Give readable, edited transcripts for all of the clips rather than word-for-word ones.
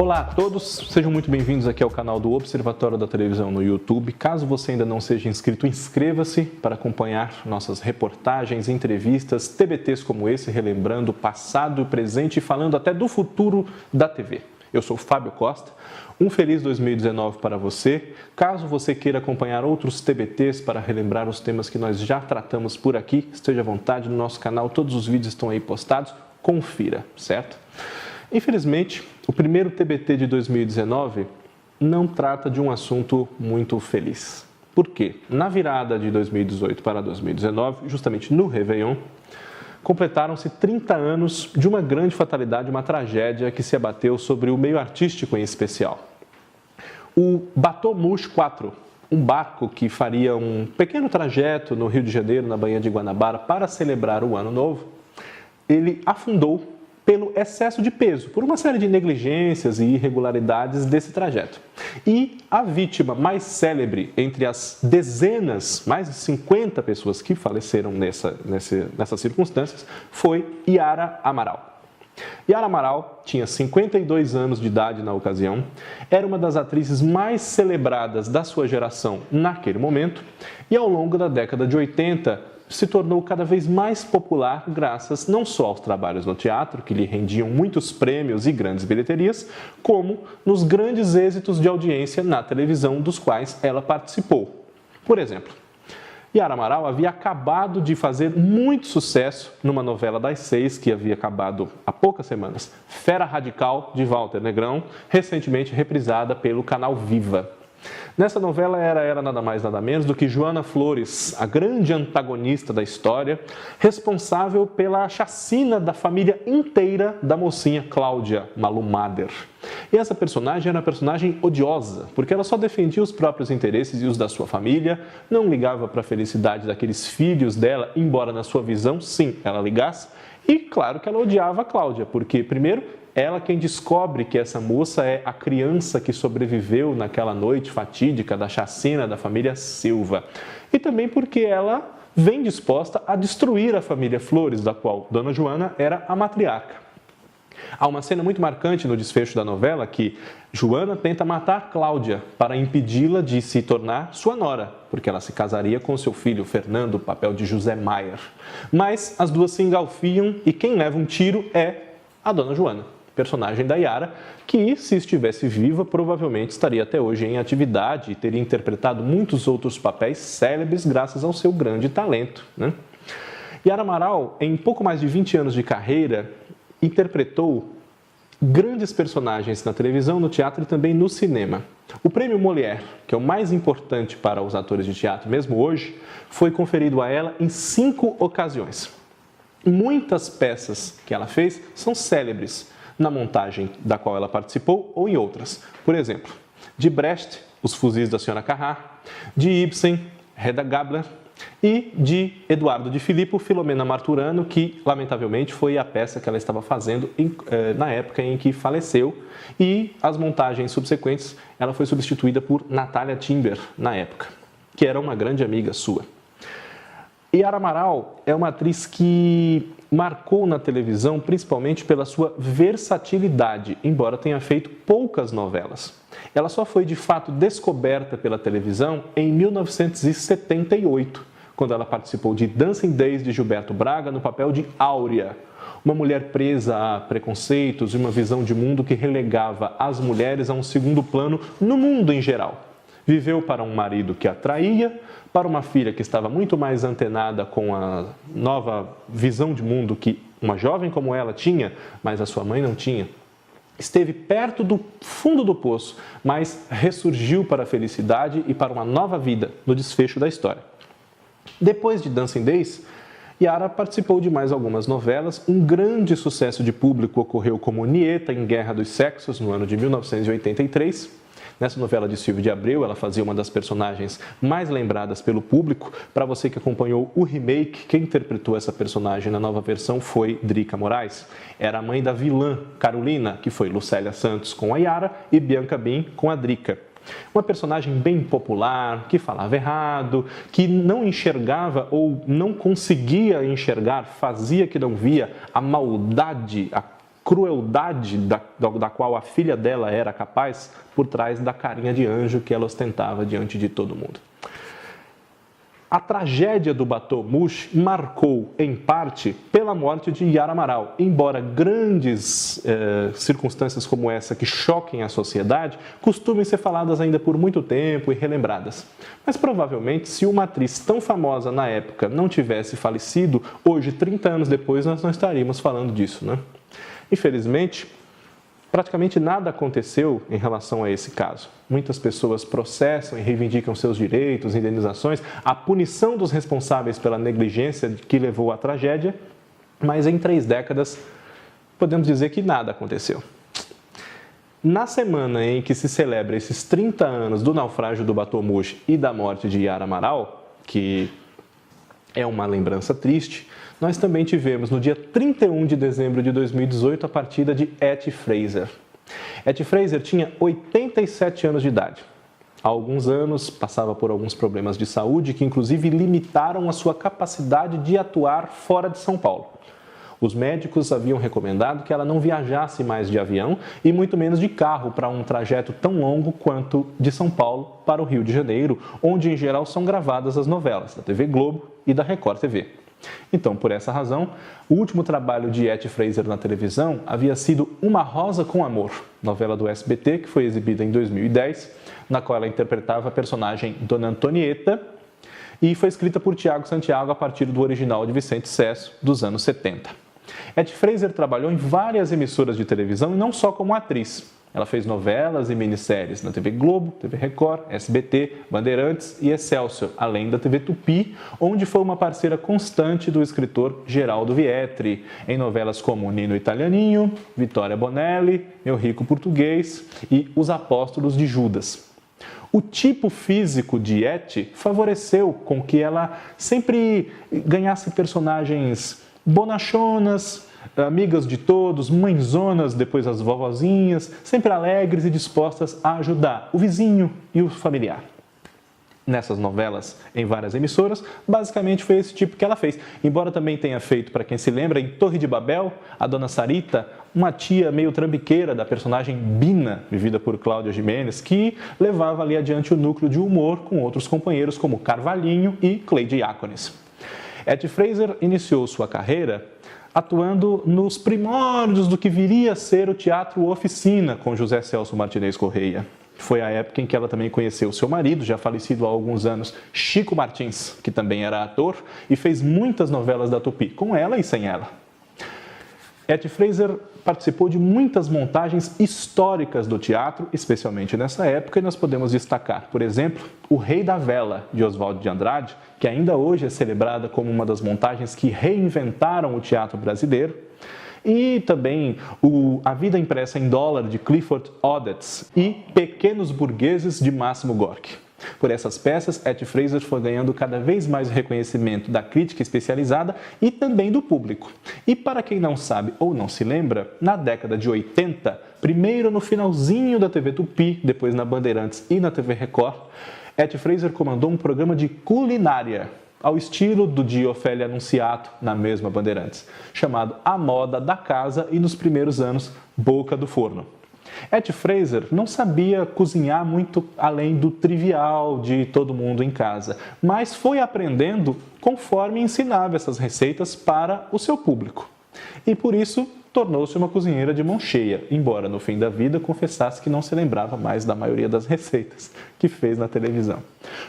Olá a todos, sejam muito bem-vindos aqui ao canal do Observatório da Televisão no YouTube. Caso você ainda não seja inscrito, inscreva-se para acompanhar nossas reportagens, entrevistas, TBTs como esse, relembrando o passado e o presente e falando até do futuro da TV. Eu sou Fábio Costa, um feliz 2019 para você. Caso você queira acompanhar outros TBTs para relembrar os temas que nós já tratamos por aqui, esteja à vontade no nosso canal, todos os vídeos estão aí postados, confira, certo? Infelizmente, o primeiro TBT de 2019 não trata de um assunto muito feliz. Por quê? Na virada de 2018 para 2019, justamente no Réveillon, completaram-se 30 anos de uma grande fatalidade, uma tragédia que se abateu sobre o meio artístico em especial. O Bateau Mouche 4, um barco que faria um pequeno trajeto no Rio de Janeiro, na Baía de Guanabara, para celebrar o Ano Novo, ele afundou pelo excesso de peso, por uma série de negligências e irregularidades desse trajeto. E a vítima mais célebre entre as dezenas, mais de 50 pessoas que faleceram nessas circunstâncias, foi Yara Amaral. Yara Amaral tinha 52 anos de idade na ocasião, era uma das atrizes mais celebradas da sua geração naquele momento e ao longo da década de 80 se tornou cada vez mais popular graças não só aos trabalhos no teatro, que lhe rendiam muitos prêmios e grandes bilheterias, como nos grandes êxitos de audiência na televisão dos quais ela participou. Por exemplo, Yara Amaral havia acabado de fazer muito sucesso numa novela das 6 que havia acabado há poucas semanas, Fera Radical, de Walter Negrão, recentemente reprisada pelo canal Viva. Nessa novela era nada mais nada menos do que Joana Flores, a grande antagonista da história, responsável pela chacina da família inteira da mocinha Cláudia Malu Mader. E essa personagem era uma personagem odiosa, porque ela só defendia os próprios interesses e os da sua família, não ligava para a felicidade daqueles filhos dela, embora na sua visão, sim, ela ligasse. E claro que ela odiava a Cláudia, porque primeiro, ela quem descobre que essa moça é a criança que sobreviveu naquela noite fatídica da chacina da família Silva. E também porque ela vem disposta a destruir a família Flores, da qual Dona Joana era a matriarca. Há uma cena muito marcante no desfecho da novela que Joana tenta matar Cláudia para impedi-la de se tornar sua nora, porque ela se casaria com seu filho Fernando, o papel de José Maier. Mas as duas se engalfiam e quem leva um tiro é a Dona Joana, personagem da Yara, que, se estivesse viva, provavelmente estaria até hoje em atividade e teria interpretado muitos outros papéis célebres graças ao seu grande talento, né? Yara Amaral, em pouco mais de 20 anos de carreira, interpretou grandes personagens na televisão, no teatro e também no cinema. O prêmio Molière, que é o mais importante para os atores de teatro mesmo hoje, foi conferido a ela em 5 ocasiões. Muitas peças que ela fez são célebres na montagem da qual ela participou ou em outras. Por exemplo, de Brecht, Os Fuzis da Senhora Carrá, de Ibsen, Hedda Gabler e de Eduardo de Filippo, Filomena Marturano, que lamentavelmente foi a peça que ela estava fazendo na época em que faleceu, e as montagens subsequentes ela foi substituída por Natália Timber na época, que era uma grande amiga sua. Yara Amaral é uma atriz que marcou na televisão principalmente pela sua versatilidade, embora tenha feito poucas novelas. Ela só foi de fato descoberta pela televisão em 1978, quando ela participou de Dancing Days de Gilberto Braga no papel de Áurea, uma mulher presa a preconceitos e uma visão de mundo que relegava as mulheres a um segundo plano no mundo em geral. Viveu para um marido que a traía, para uma filha que estava muito mais antenada com a nova visão de mundo que uma jovem como ela tinha, mas a sua mãe não tinha. Esteve perto do fundo do poço, mas ressurgiu para a felicidade e para uma nova vida no desfecho da história. Depois de Dancing Days, Yara participou de mais algumas novelas. Um grande sucesso de público ocorreu como Nieta em Guerra dos Sexos, no ano de 1983. Nessa novela de Silvio de Abreu, ela fazia uma das personagens mais lembradas pelo público. Para você que acompanhou o remake, quem interpretou essa personagem na nova versão foi Drica Moraes. Era a mãe da vilã Carolina, que foi Lucélia Santos com a Yara e Bianca Bin com a Drica. Uma personagem bem popular, que falava errado, que não enxergava ou não conseguia enxergar, fazia que não via a maldade, a crueldade da qual a filha dela era capaz por trás da carinha de anjo que ela ostentava diante de todo mundo. A tragédia do Batomush marcou, em parte, pela morte de Yara Amaral. Embora grandes circunstâncias como essa que choquem a sociedade, costumem ser faladas ainda por muito tempo e relembradas. Mas provavelmente, se uma atriz tão famosa na época não tivesse falecido, hoje, 30 anos depois, nós não estaríamos falando disso, né? Infelizmente, praticamente nada aconteceu em relação a esse caso. Muitas pessoas processam e reivindicam seus direitos, indenizações, a punição dos responsáveis pela negligência que levou à tragédia, mas em 3 décadas podemos dizer que nada aconteceu. Na semana em que se celebra esses 30 anos do naufrágio do Batomush e da morte de Yara Amaral, que é uma lembrança triste, nós também tivemos no dia 31 de dezembro de 2018 a partida de Etty Fraser. Etty Fraser tinha 87 anos de idade. Há alguns anos passava por alguns problemas de saúde que inclusive limitaram a sua capacidade de atuar fora de São Paulo. Os médicos haviam recomendado que ela não viajasse mais de avião e muito menos de carro para um trajeto tão longo quanto de São Paulo para o Rio de Janeiro, onde em geral são gravadas as novelas da TV Globo e da Record TV. Então, por essa razão, o último trabalho de Etty Fraser na televisão havia sido Uma Rosa com Amor, novela do SBT que foi exibida em 2010, na qual ela interpretava a personagem Dona Antonieta e foi escrita por Tiago Santiago a partir do original de Vicente Sesso, dos anos 70. Etty Fraser trabalhou em várias emissoras de televisão e não só como atriz. Ela fez novelas e minisséries na TV Globo, TV Record, SBT, Bandeirantes e Excelsior, além da TV Tupi, onde foi uma parceira constante do escritor Geraldo Vietri, em novelas como Nino Italianinho, Vitória Bonelli, Meu Rico Português e Os Apóstolos de Judas. O tipo físico de Etty favoreceu com que ela sempre ganhasse personagens bonachonas, amigas de todos, mãezonas, depois as vovozinhas, sempre alegres e dispostas a ajudar o vizinho e o familiar. Nessas novelas, em várias emissoras, basicamente foi esse tipo que ela fez. Embora também tenha feito, para quem se lembra, em Torre de Babel, a Dona Sarita, uma tia meio trambiqueira da personagem Bina, vivida por Cláudia Gimenez, que levava ali adiante o núcleo de humor com outros companheiros como Carvalhinho e Cleide Diáconis. Etty Fraser iniciou sua carreira atuando nos primórdios do que viria a ser o Teatro Oficina com José Celso Martinez Correia. Foi a época em que ela também conheceu seu marido, já falecido há alguns anos, Chico Martins, que também era ator e fez muitas novelas da Tupi, com ela e sem ela. Etty Fraser participou de muitas montagens históricas do teatro, especialmente nessa época, e nós podemos destacar, por exemplo, O Rei da Vela, de Oswald de Andrade, que ainda hoje é celebrada como uma das montagens que reinventaram o teatro brasileiro, e também A Vida Impressa em Dólar, de Clifford Odets, e Pequenos Burgueses, de Máximo Gorki. Por essas peças, Etty Fraser foi ganhando cada vez mais reconhecimento da crítica especializada e também do público. E para quem não sabe ou não se lembra, na década de 80, primeiro no finalzinho da TV Tupi, depois na Bandeirantes e na TV Record, Etty Fraser comandou um programa de culinária, ao estilo do de Ofélia Anunciato, na mesma Bandeirantes, chamado A Moda da Casa e, nos primeiros anos, Boca do Forno. Etty Fraser não sabia cozinhar muito além do trivial de todo mundo em casa, mas foi aprendendo conforme ensinava essas receitas para o seu público. E por isso tornou-se uma cozinheira de mão cheia, embora no fim da vida confessasse que não se lembrava mais da maioria das receitas que fez na televisão.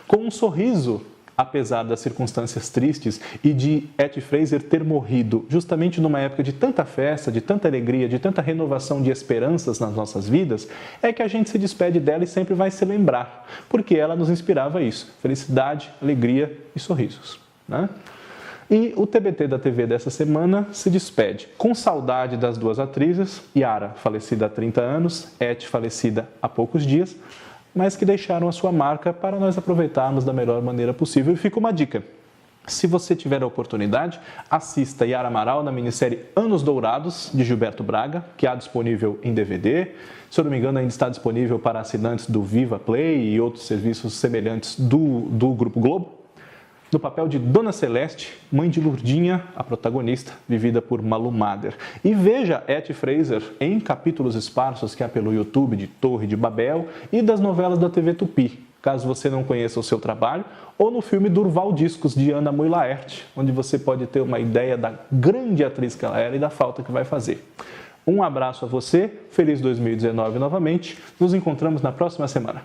Com um sorriso, apesar das circunstâncias tristes e de Etty Fraser ter morrido justamente numa época de tanta festa, de tanta alegria, de tanta renovação de esperanças nas nossas vidas, é que a gente se despede dela e sempre vai se lembrar, porque ela nos inspirava isso, felicidade, alegria e sorrisos, né? E o TBT da TV dessa semana se despede com saudade das duas atrizes, Yara, falecida há 30 anos, Etty, falecida há poucos dias, mas que deixaram a sua marca para nós aproveitarmos da melhor maneira possível. E fica uma dica: se você tiver a oportunidade, assista Yara Amaral na minissérie Anos Dourados, de Gilberto Braga, que há disponível em DVD. Se eu não me engano, ainda está disponível para assinantes do Viva Play e outros serviços semelhantes do Grupo Globo. no papel de Dona Celeste, mãe de Lurdinha, a protagonista, vivida por Malu Mader. E veja Etty Fraser em capítulos esparsos que há pelo YouTube de Torre de Babel e das novelas da TV Tupi, caso você não conheça o seu trabalho, ou no filme Durval Discos, de Ana Mui Laerte, onde você pode ter uma ideia da grande atriz que ela era e da falta que vai fazer. Um abraço a você, feliz 2019 novamente, nos encontramos na próxima semana.